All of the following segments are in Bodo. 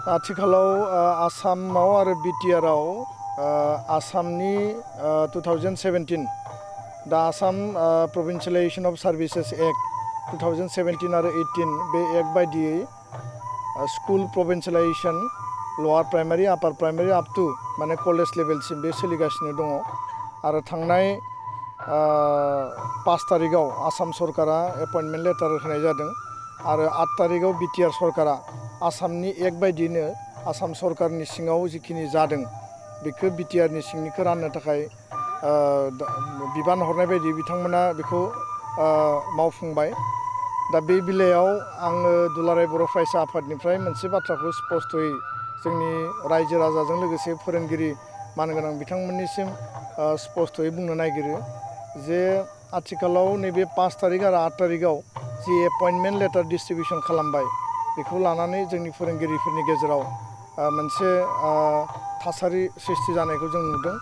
आथिखालाव आसामाव आरो बिटिआरआव आसामनि 2017 दा आसाम प्रभिन्सियलाइजेशन अफ सार्भिसेस एक्ट 2017 आरो 18 बे एक्ट बायदियै स्कुल प्रभिन्सियलाइजेशन लवार प्राइमारि आपार प्राइमारि आप टू माने कलेज लेभेलसिम बे सोलिगासिनो दङ आरो थांनाय 5 तारिखआव आसाम सरकारा एपइन्टमेन्ट लेटार होनाय जादों आरो 8 तारिखआव बिटिआर सरकारा आसामनि एक बायदियैनो आसाम सरकारनि सिङाव जिखिनि जादों बेखौ बिटिआरनि सिंनिखौ राननो थाखाय बिबान हरनाय बायदि बिथांमोना बेखौ मावफुंबाय। दा बे बेलायाव आङो दुलाराय बर' फरायसा आफादनिफ्राय मोनसे बाथ्राखौ स्पष्टयै जोंनि रायजो राजाजों लोगोसे फोरोंगिरि मानगोनां बिथांमोननिसिम स्पष्टयै बुंनो नागिरो जे आथिखालाव नैबे 5 तारिख आरो 8 तारिखआव जि एपइन्टमेन्ट लेटार डिस्ट्रिबिउसन खालामबाय बेखौ लानानै जोंनि फोरोंगिरिफोरनि गेजेराव मोनसे थासारि सृष्टि जानायखौ जों नुदों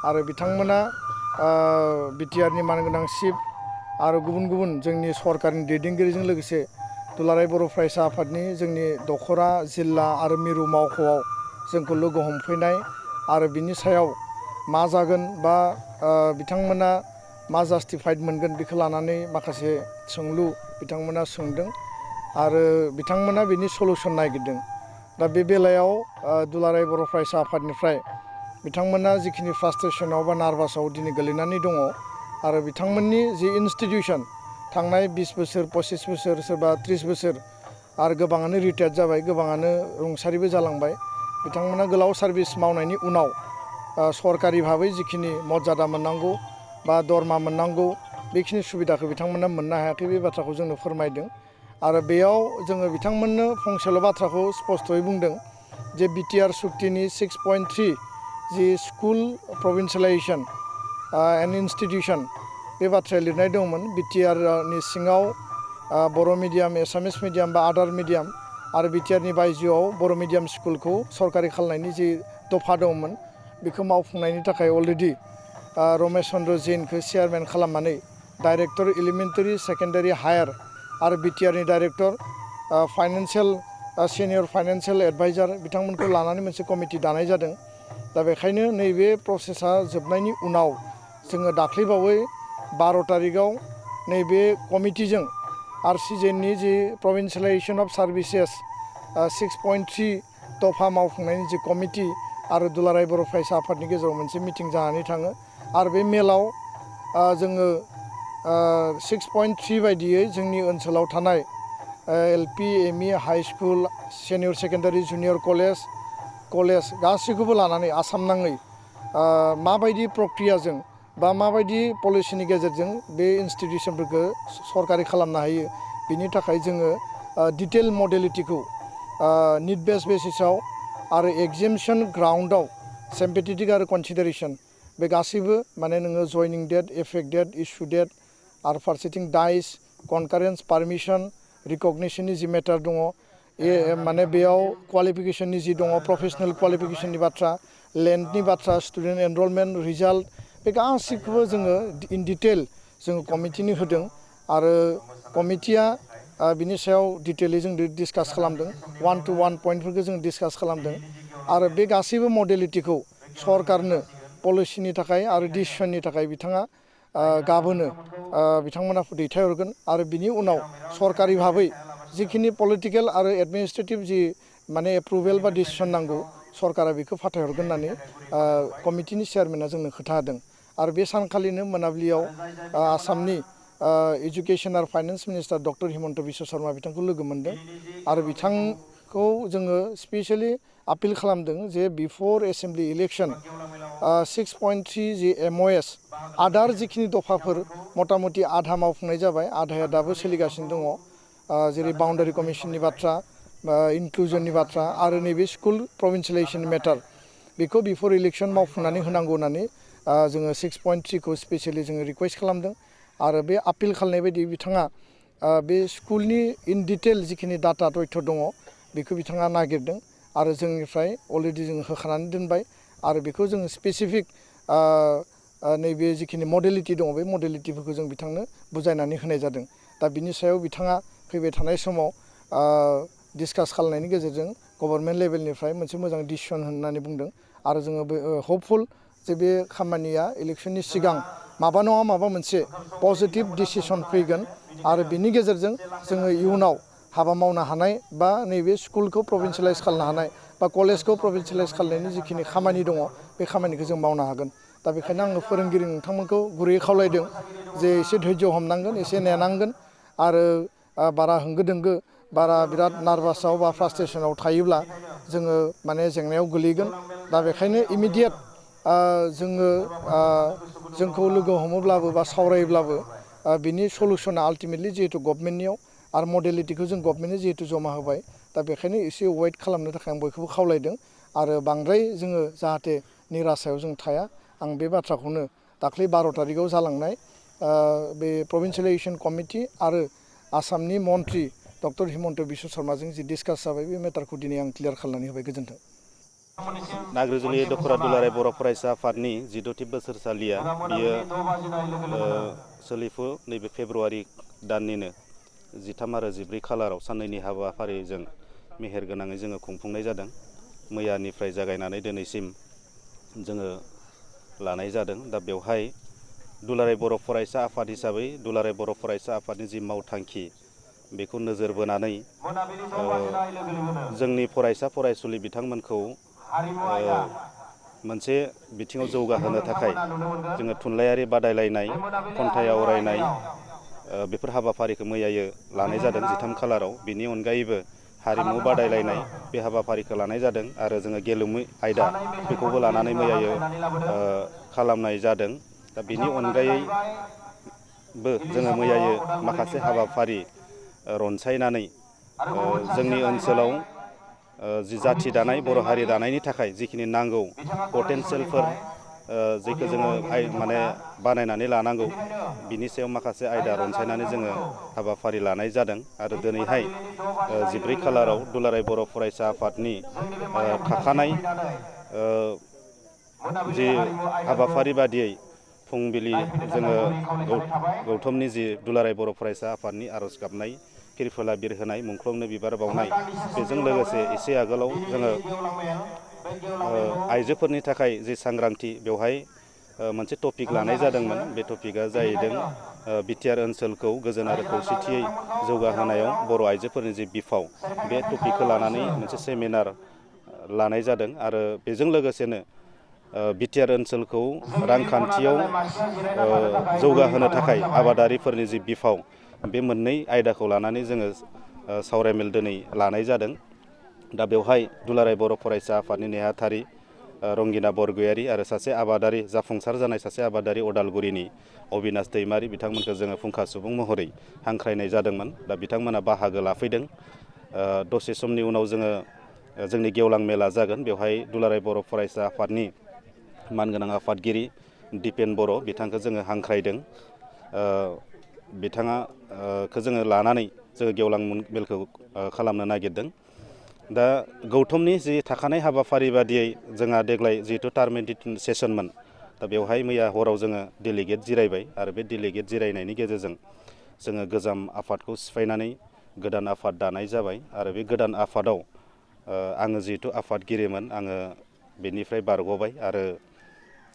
आरो बिथांमोना बिटिआरनि मानगोनां चिफ आरो गुबुन जोंनि सरकारनि दैदेनगिरिजों लोगोसे दुलाराय बर' फरायसा आफादनि जोंनि दखरा जिल्ला आरो मिरु मावख'आव जोंखौ लोगो हमफैनाय आरो बिनि सायाव मा जागोन बा बिथांमोना मा जास्टिफाइड मोनगोन बेखौ लानानै माखासे सोंलु बिथांमोना सोंदों आरो बिथांमोना बिनि सलुसन नागिरदों। दा बे बेलायाव दुलाराय बर' फरायसा आफादनिफ्राय बिथांमोना जिखिनि फ्रास्ट्रेसनाव बा नार्भासाव दिनै गोलैनानै दङ आरो बिथांमोननि जि इन्स्टिटिउसन थांनाय 20 बोसोर 25 बोसोर सोरबा 30 बोसोर आरो गोबाङानो रिटायार्ड जाबाय गोबाङानो रुंसारिबो जालांबाय बिथांमोना गोलाव सार्भिस मावनायनि उनाव सरकारि भाबै जिखिनि मर्यादा मोननांगौ बा दरमा मोननांगौ बेखिनि सुबिदाखौ बिथांमोना मोननो हायाखै बे बाथ्राखौ जोंनो फोरमायदों आरो बेयाव जोङो बिथांमोननो फंसेल' बाथ्राखौ स्पष्टयै बुंदों जे बिटिआर सुक्तिनि 6.3 जि स्कुल प्रभिन्सियलाइजेशन एन्ड इन्स्टिटिउसन बे बाथ्राया लिरनाय दंमोन बिटिआरनि सिङाव बर' मिडियाम एसामिस मिडियाम बा आदार मिडियाम आरो बिटिआरनि बायजोआव बर' मिडियाम स्कुलखौ सरकारि खालामनायनि जि दफा दंमोन बेखौ मावफुंनायनि थाखाय अलरेडि रमेश चन्द्र जैनखौ चेयारमेन खालामनानै डाइरेक्टर एलिमेन्टारि सेकेन्डारि हायार आरो बिटिआरनि director financial senior financial adviser बिथांमोनखौ लानानै मोनसे कमिटि दानाय जादों। दा बेखायनो नैबे प्रसेसा जोबनायनि उनाव जोङो दाख्लैबावै 12 तारिखआव नैबे कमिटिजों आरसिजेननि जि प्रभिन्सियलाइजेशन अफ सार्भिसेस 6.3 दफा मावफुंनायनि जि कमिटि आरो दुलाराय बर' फरायसा आफादनि गेजेराव मोनसे मिटिं जानानै थाङो आरो बे मेलाव जोङो 6.3 बायदियै जोंनि ओनसोलाव थानाय LP ME high school senior secondary junior college गासैखौबो लानानै आसाम नाङै माबायदि प्रक्रियाजों बा माबायदि पलिसिनि गेजेरजों बे इन्स्टिटिउसनफोरखौ सरकारि खालामनो हायो बिनि थाखाय जोङो डिटेल मडेलिटिखौ निड बेस बेसिसाव आरो एग्जामिनेशन ग्राउन्डआव सिम्पेथेटिक आरो कनसिडारेशन बे गासैबो माने नोङो जयनिं date effect date issue date आरो फारसेथिं डाइस कनकारेन्स पारमिसन रिकगनिशननि जि मेटार दङ माने बेयाव क्वालिफिकेशननि जि दङ प्रफेशनेल क्वालिफिकेशननि बाथ्रा लेन्डनि बाथ्रा स्टुडेन्ट एनरलमेन्ट रिजाल्ट बे गासैखौबो जोङो इन डिटेल जोङो कमिटिनि होदों आरो कमिटिया बिनि सायाव डिटेलै जों डिसकास खालामदों 1-to-1 पइन्टफोरखौ जों डिसकास खालामदों आरो बे गासैबो मडेलिटिखौ सरकारनो पलिसिनि थाखाय आरो डिसिसननि थाखाय बिथाङा गाबोनो बिथांमोना दैथायहरगोन आरो बिनि उनाव सरकारि भाबै जिखिनि पलिटिकेल आरो एडमिनिस्ट्रेटिभ जि माने एप्रुभेल बा डिसिसन नांगौ सरकारा बेखौ फाथायहरगोन होननानै कमिटिनि चेयारमेना जोंनो खोथा होदों आरो बे सानखालिनो मोनाबिलियाव आसामनि एजुकेशन आरो finance minister doctor Himanta Biswa Sharma बिथांखौ लोगो मोन्दों आरो बिथांखौ जोङो स्पेसियेलि आपिल खालामदों जे बिफर एसेम्बलि इलेक्सन 6.3 जि एमअएस आदार जिखिनि दफाफोर मथा मथि आधा मावफुंनाय जाबाय आधाया दाबो सोलिगासिनो दङ जेरै बाउन्डारि कमिसननि बाथ्रा इनक्लुजननि बाथ्रा आरो नैबे स्कुल प्रभिन्सियलाइजेशन मेटार बेखौ बिफर इलेक्सन मावफुंनानै होनांगौ होननानै जोङो 6.3 खौ स्पेसियेलि जोङो रिकुवेस्ट खालामदों आरो बे आपिल खालामनाय बायदि बिथाङा बे स्कुलनि इन डिटेल जिखिनि डाटा तथ्य दङ बेखौ बिथाङा नागिरदों आरो जोंनिफ्राय अलरेडि जोङो होखानानै दोनबाय आरो बेखौ जोङो स्पेसिफिक नैबे जिखिनि मडेलिटि दङ बे मडेलिटिफोरखौ जों बिथांनो बुजायनानै होनाय जादों दा बिनि सायाव बिथाङा फैबाय थानाय समाव डिसकास खालामनायनि गेजेरजों गभर्नमेन्ट लेभेलनिफ्राय मोनसे मोजां डिसिसन होननानै बुंदों आरो जोङो हपफुल जे बे खामानिया इलेक्सननि सिगां माबा नङा माबा मोनसे पजिटिभ डिसिसन फैगोन आरो बिनि गेजेरजों जोङो इयुनाव हाबा मावनो हानाय बा नैबे स्कुलखौ प्रभिन्सियेलाइज खालामनो हानाय बा कलेजखौ प्रभिन्सियेलाइज खालामनायनि जिखिनि खामानि दङ बे खामानिखौ जों मावनो हागोन। दा बेखायनो आङो फोरोंगिरि नोंथांमोनखौ गुरैयै खावलायदों जे एसे धैर्य हमनांगोन, एसे नेनांगोन आरो बारा होंगो दोंगो बारा बिराद नार्भासाव बा फ्रास्ट्रेसनाव थायोब्ला जोङो माने जेंनायाव गोलैगोन। दा बेखायनो इमिडियेट जोंखौ लोगो हमोब्लाबो बा सावरायोब्लाबो बिनि सलुसना आल्टिमेटलि जिहेतु गभर्नमेन्टनियाव आरो मडेलिटिखौ जों गभर्नमेन्टनो जिहेतु जमा होबाय दा बेखायनो एसे वेट खालामनो थाखाय आं बयखौबो खावलायदों आरो बांद्राय जोङो जाहाथे निराशायाव जों थाया आं बे बाथ्राखौनो दाख्लै 12 तारिखआव जालांनाय बे प्रभिन्सियेलाइजेसन कमिटि आरो आसामनि मन्त्रि डक्टर हिमन्त बिश्व शर्माजों जि डिसकास जाबाय बे मेटारखौ दिनै आं क्लियार खालामनानै होबाय। गोजोन्थों। नाग्रिजुलि दख'रा दुलाराय बर' फरायसा आफादनि 14थि बोसोरसालिया बियो सोलिफु नैबे फेब्रुवारि दाननिनो 13 आरो 14 खालाराव साननैनि हाबाफारिजों मेहेरगोनाङै जोङो खुंफुंनाय जादों। मैयानिफ्राय जागायनानै दिनैसिम जोङो लानाय जादों। दा बेवहाय दुलाराय बर' फरायसा आफाद हिसाबै दुलाराय बर' फरायसा आफादनि जि मावथांखि बेखौ नोजोर बोनानै जोंनि फरायसा फरायसुलि बिथांमोनखौ मोनसे बिथिङाव जौगाहोनो थाखाय जोङो थुनलाइयारि बादायलायनाय, खन्थाइ आवरायनाय बेफोर हाबाफारिखौ मैयायो लानाय जादों 13 खालाराव। बिनि अनगायैबो हारिमु बादायलायनाय बे हाबाफारिखौ लानाय जादों आरो जोङो गेलेमु आयदा बेखौबो लानानै मैयायो खालामनाय जादों। दा बिनि अनगायैबो जोङो मैयायो माखासे हाबाफारि रनसायनानै जोंनि ओनसोलाव जि जाथि दानाय बर' हारि दानायनि थाखाय जिखिनि नांगौ पटेनसियेलफोर जेखौ जोङो माने बानायनानै लानांगौ बिनि सायाव माखासे आयदा रनसायनानै जोङो हाबाफारि लानाय जादों। आरो दिनैहाय 14 खालाराव दुलाराय बर' फरायसा आफादनि थाखानाय जि हाबाफारि बादियै फुंबिलि जोङो गौथुमनि जि दुलाराय बर' फरायसा आफादनि आर'ज गाबनाय, फिरफिला बिरहोनाय, मुंख्लंनो बिबार बावनाय, बेजों लोगोसे एसे आगोलाव जोङो आइजोफोरनि थाखाय जि सांग्रांथि बेवहाय मोनसे टपिक लानाय जादोंमोन। बे टपिकआ जाहैदों बिटिआर ओनसोलखौ गोजोन आरो खौसेथियै जौगाहोनायाव बर' आइजोफोरनि जि बिफाव, बे टपिकखौ लानानै मोनसे सेमिनार लानाय जादों। आरो बेजों लोगोसेनो बिटिआर ओनसोलखौ रांखान्थियाव जौगाहोनो थाखाय आबादारिफोरनि जि बिफाव, बे मोननै आयदाखौ लानानै जोङो सावरायमेल दिनै लानाय जादों। दा बेवहाय दुलाराय बर' फरायसा आफादनि नेहाथारि रंगिना बरगयारि आरो सासे आबादारि जाफुंसार जानाय सासे आबादारि अदालगुरिनि अबिनाश दैमारि बिथांमोनखौ जोङो फुंखा सुबुं महरै हांख्रायनाय जादोंमोन। दा बिथांमोना बाहागो लाफैदों। दसे समनि उनाव जोङो जोंनि गेवलां मेला जागोन। बेवहाय दुलाराय बर' फरायसा आफादनि मानगोनां आफादगिरि दिपेन बर' बिथांखौ जोङो हांख्रायदों। बिथाङाखौ जोङो लानानै जोङो गेवलां मेलखौ खालामनो नागिरदों। दा गौथुमनि जि थाखानाय हाबाफारि बादियै जोंहा देग्लाय जिहेतु टार्म सेसनमोन, दा बेवहाय मैया हराव जोङो डेलिगेट जिरायबाय आरो बे डेलिगेट जिरायनायनि गेजेरजों जोङो गोजाम आफादखौ सिफायनानै गोदान आफाद दानाय जाबाय। आरो बे गोदान आफादाव आङो जिहेतु आफादगिरिमोन, आङो बेनिफ्राय बारग'बाय आरो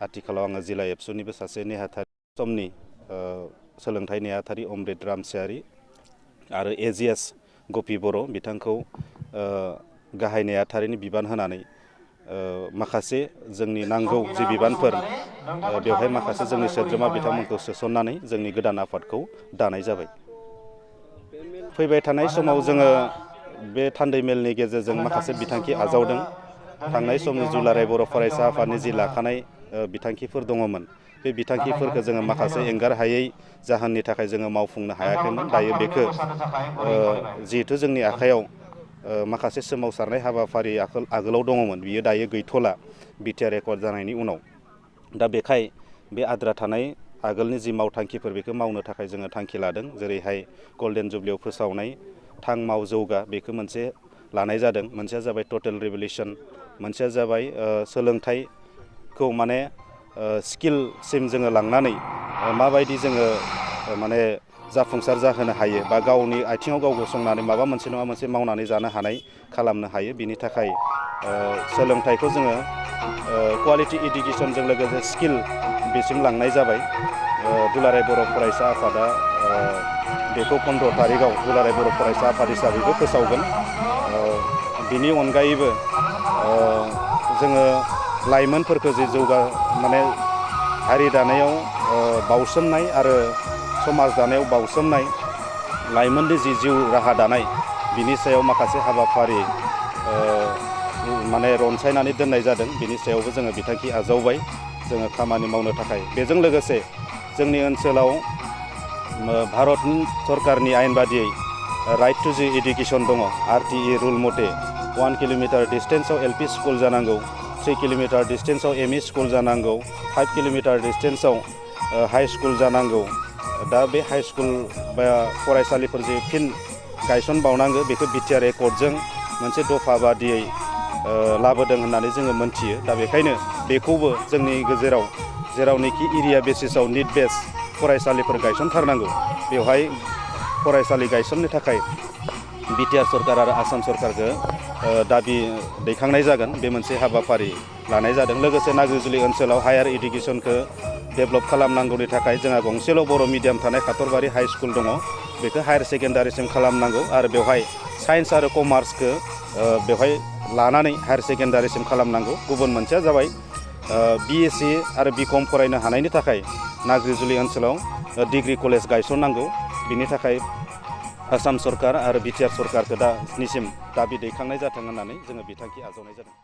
आथिखालाव आङो जिल्ला एबसुनिबो सासे नेहाथारि समनि सोलोंथाइ नेहाथारि अमृत रामसियारि आरो एजिएस गपि बर' बिथांखौ गाहाय नेहाथारिनि बिबान होनानै माखासे जोंनि नांगौ जि बिबानफोर बेवहाय माखासे जोंनि सोद्रोमा बिथांमोनखौ सोसननानै जोंनि गोदान आफादखौ दानाय जाबाय। फैबाय थानाय समाव जोङो बे थान्दै मेलनि गेजेरजों माखासे बिथांखि आजावदों। थांनाय समनि दुलाराय बर' फरायसा आफादनि जि लाखानाय बिथांखिफोर दङमोन, बे बिथांखिफोरखौ जोङो माखासे एंगार हायै जाहोननि थाखाय जोङो मावफुंनो हायाखैमोन। दायो बेखौ जिहेथु जोंनि आखायाव माखासे सोमावसारनाय हाबाफारि आगोलाव दङमोन, बियो दायो गैथ'ला बिटिआर रेकर्ड जानायनि उनाव। दा बेखाय बे आद्रा थानाय आगोलनि जि मावथांखिफोर बेखौ मावनो थाखाय जोङो थांखि लादों। जेरैहाय गल्डेन जुबलियाव फोसावनाय थां माव जौगा बेखौ मोनसे लानाय जादों। मोनसेया जाबाय टटेल रिभलिउसन, मोनसेया जाबाय सोलोंथाइखौ माने स्किलसिम जोङो लांनानै माबायदि जोङो माने जाफुंसार जाहोनो हायो बा गावनि आथिङाव गाव गसंनानै माबा मोनसे नङा मोनसे मावनानै जानो हानाय खालामनो हायो। बिनि थाखाय सोलोंथाइखौ जोङो क्वालिटि इडुकेसनजों लोगोसे स्किल बिसिम लांनाय जाबाय। दुलाराय बर' फरायसा आफादा बेखौ 15 थारिखआव दुलाराय बर' फरायसा आफाद हिसाबैबो फोसावगोन। बिनि अनगायैबो जोङो लाइमोनफोरखौ जे माने हारि दानायाव बावसोमनाय आरो समाज दानायाव बावसोमनाय लाइमोननि जि जिउ राहा दानाय बिनि सायाव माखासे हाबाफारि माने रनसायनानै दोननाय जादों। बिनि सायावबो जोङो बिथांखि आजावबाय जोङो खामानि मावनो थाखाय। बेजों लोगोसे जोंनि ओनसोलाव भारत सरकारनि आयेन बादियै राइट टु जि इडुकेसन दङ। RTE रुल मथे 1 किल'मिटार डिस्टेन्सआव LP स्कुल जानांगौ, 3 किल'मिटार डिस्टेन्सआव ME स्कुल जानांगौ, 5 किल'मिटार डिस्टेन्सआव हाई स्कुल जानांगौ। दा बे हाई स्कुल बा फरायसालिफोर जे फिन गायसनबावनांगौ बेखौ BTR एकर्डजों मोनसे दफा बादियै लाबोदों होननानै जोङो मोनथियो। दा बेखायनो बेखौबो जोंनि गेजेराव जेरावनोखि एरिया बेसिसाव निड बेस फरायसालिफोर गायसनथारनांगौ बेवहाय फरायसालि गायसननो थाखाय BTR सरकार आरो आसाम सरकारखौ दाबि दैखांनाय जागोन। बे मोनसे हाबाफारि लानाय जादों। लोगोसे नाग्रिजुलि ओनसोलाव हायार इडुकेसनखौ डेभेलप खालामनांगौनि थाखाय जोंहा गंसेल' बर' मिडियाम थानाय खाथरबारि हाई स्कुल दङ। बेखौ हायार सेकेन्डारिसिम खालामनांगौ आरो बेवहाय साइन्स आरो कमार्सखौ बेवहाय लानानै हायार सेकेन्डारिसिम खालामनांगौ। गुबुन मोनसेया जाबाय BSc आरो BCom फरायनो हानायनि थाखाय नाग्रिजुलि ओनसोलाव डिग्री कलेज गायसननांगौ। बिनि थाखाय आसाम सरकार आरो BTR सरकारखौ दासिम दाबि दैखांनाय जाथों होननानै जोङो बिथांखि आजावनाय जादों।